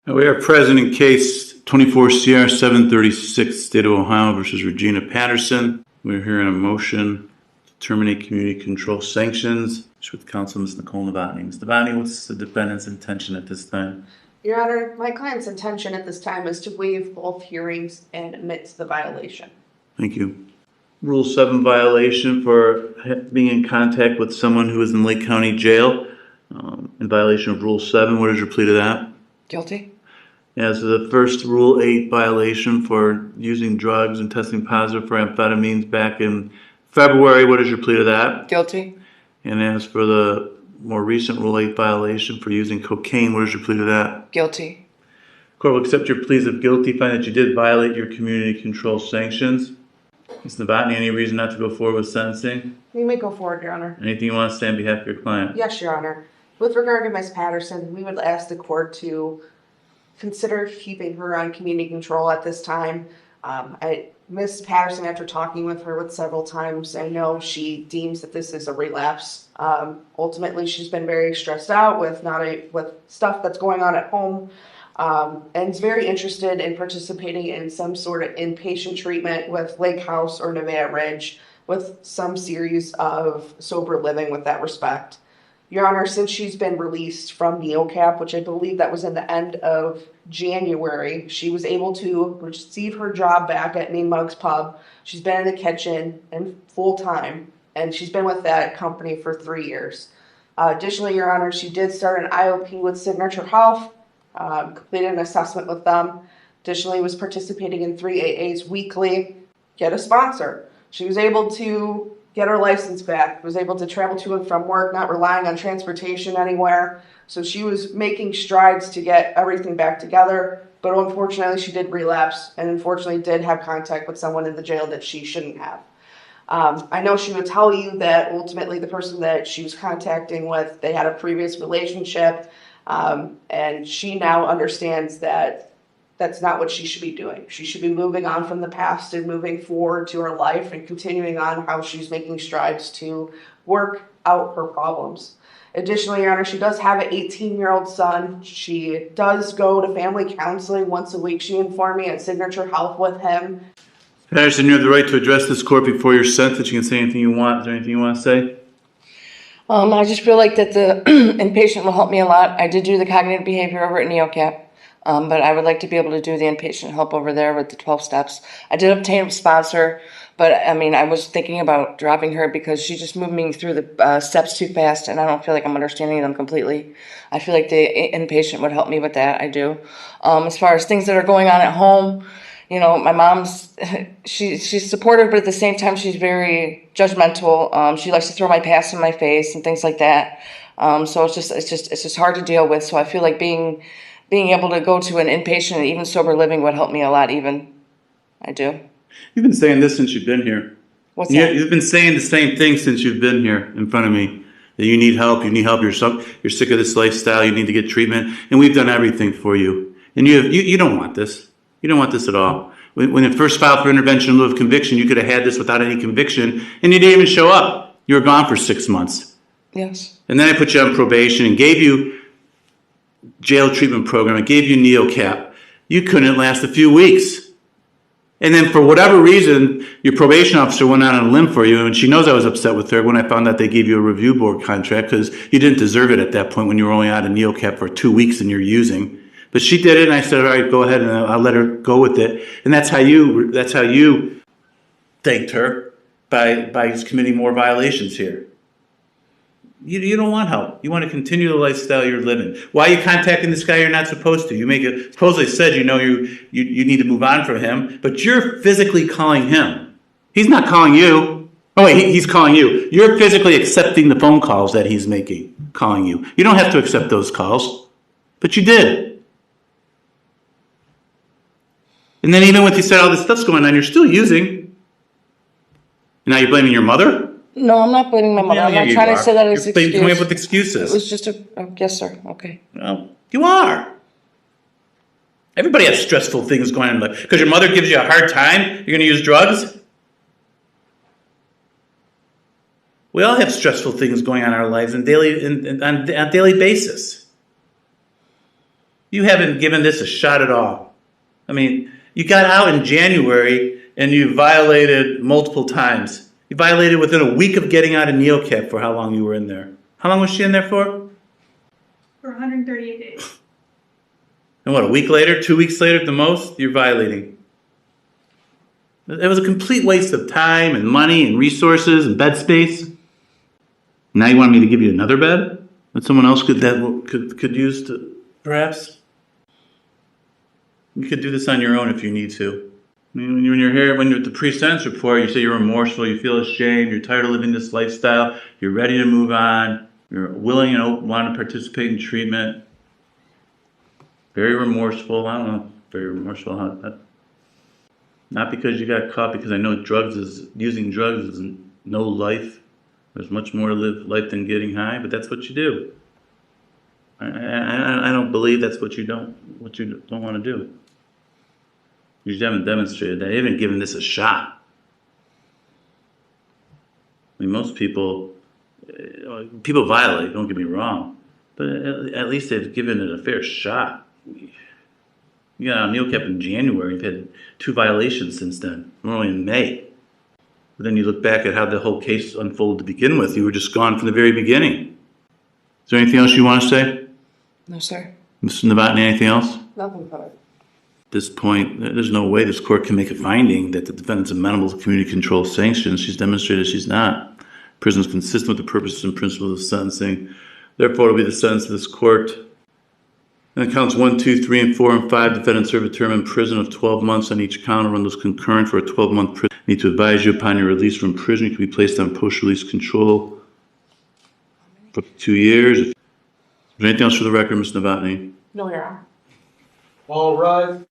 We are present in case 24 CR 736, State of Ohio versus Regina Patterson. We're hearing a motion to terminate community control sanctions with counsel Ms. Nicole Novotny. Ms. Novotny, what's the defendant's intention at this time? Your Honor, my client's intention at this time is to waive both hearings and admit to the violation. Thank you. Rule 7 violation for being in contact with someone who is in Lake County Jail in violation of Rule 7. What is your plea to that? Guilty. As the first Rule 8 violation for using drugs and testing positive for amphetamines back in February, what is your plea to that? Guilty. And as for the more recent Rule 8 violation for using cocaine, what is your plea to that? Guilty. Court will accept your pleas of guilty, find that you did violate your community control sanctions. Ms. Novotny, any reason not to go forward with sentencing? You may go forward, Your Honor. Anything you want to say on behalf of your client? Yes, Your Honor. With regard to Ms. Patterson, we would ask the court to consider keeping her on community control at this time. Ms. Patterson, after talking with her several times, I know she deems that this is a relapse. Ultimately, she's been very stressed out with with stuff that's going on at home, and is very interested in participating in some sort of inpatient treatment with Lake House or Nevada Ridge, with some series of sober living with that respect. Your Honor, since she's been released from Neocap, which I believe that was in the end of January, she was able to receive her job back at Mean Mugs Pub. She's been in the kitchen and full time, and she's been with that company for 3 years. Additionally, Your Honor, she did start an IOP with Signature Health, completed an assessment with them. Additionally, was participating in 3 AAs weekly, get a sponsor. She was able to get her license back, was able to travel to and from work, not relying on transportation anywhere. So she was making strides to get everything back together, but unfortunately she did relapse and unfortunately did have contact with someone in the jail that she shouldn't have. I know she would tell you that ultimately the person that she was contacting with, they had a previous relationship, and she now understands that that's not what she should be doing. She should be moving on from the past and moving forward to her life and continuing on how she's making strides to work out her problems. Additionally, Your Honor, she does have an 18-year-old son. She does go to family counseling once a week. She informed me at Signature Health with him. Patterson, you have the right to address this court before you're sentenced. You can say anything you want. Is there anything you want to say? I just feel like that the inpatient will help me a lot. I did do the cognitive behavior over at Neocap, but I would like to be able to do the inpatient help over there with the 12 steps. I did obtain a sponsor, but I mean, I was thinking about dropping her because she just moved me through the steps too fast, and I don't feel like I'm understanding them completely. I feel like the inpatient would help me with that. I do. As far as things that are going on at home, you know, my mom's, she's supportive, but at the same time, she's very judgmental. She likes to throw my past in my face and things like that. So it's just hard to deal with. So I feel like being able to go to an inpatient and even sober living would help me a lot. Even I do. You've been saying this since you've been here. What's that? You've been saying the same thing since you've been here in front of me. That you need help. You're sick of this lifestyle. You need to get treatment, and we've done everything for you. And you don't want this. You don't want this at all. When it first filed for intervention in lieu of conviction, you could have had this without any conviction, and you didn't even show up. You were gone for 6 months. Yes. And then I put you on probation and gave you jail treatment program. I gave you Neocap. You couldn't last a few weeks. And then for whatever reason, your probation officer went out on a limb for you, and she knows I was upset with her when I found out they gave you a review board contract because you didn't deserve it at that point when you were only out of Neocap for 2 weeks and you're using. But she did it, and I said, all right, go ahead, and I'll let her go with it. And that's how you thanked her by committing more violations here. You don't want help. You want to continue the lifestyle you're living. Why are you contacting this guy you're not supposed to? You supposedly said you need to move on from him, but you're physically calling him. He's not calling you. Oh wait, he's calling you. You're physically accepting the phone calls that he's calling you. You don't have to accept those calls, but you did. And then even when you said all this stuff's going on, you're still using. And now you're blaming your mother? No, I'm not blaming my mother. I'm not trying to say that as an excuse. You're coming up with excuses. It was just yes, sir. Okay. Well, you are. Everybody has stressful things going on in life. Because your mother gives you a hard time, you're going to use drugs? We all have stressful things going on in our lives on a daily basis. You haven't given this a shot at all. I mean, you got out in January and you violated multiple times. You violated within a week of getting out of Neocap for how long you were in there. How long was she in there for? For 138 days. And what, a week later, 2 weeks later at the most, you're violating. It was a complete waste of time and money and resources and bed space. Now you want me to give you another bed that someone else could use to, perhaps? You could do this on your own if you need to. I mean, when you're here, when you're at the pre-sentence report, you say you're remorseful, you feel ashamed, you're tired of living this lifestyle, you're ready to move on, you're willing and want to participate in treatment. Very remorseful. I don't know. Very remorseful. Not because you got caught, because I know using drugs is no life. There's much more to life than getting high, but that's what you do. I don't believe that's what you don't want to do. You just haven't demonstrated that. You haven't given this a shot. I mean, most people violate, don't get me wrong, but at least they've given it a fair shot. You got out of Neocap in January. You've had 2 violations since then. We're only in May. But then you look back at how the whole case unfolded to begin with. You were just gone from the very beginning. Is there anything else you want to say? No, sir. Mr. Novotny, anything else? Nothing covered. At this point, there's no way this court can make a finding that the defendant's amenable to community control sanctions. She's demonstrated she's not. Prison is consistent with the purposes and principles of sentencing. Therefore, it will be the sentence of this court. And counts 1, 2, 3, and 4, and 5, defendants serve a term in prison of 12 months on each count, or run those concurrent for a 12-month prison. I need to advise you upon your release from prison, you can be placed on post-release control for 2 years. Is there anything else for the record, Ms. Novotny? No, Your Honor. All rise.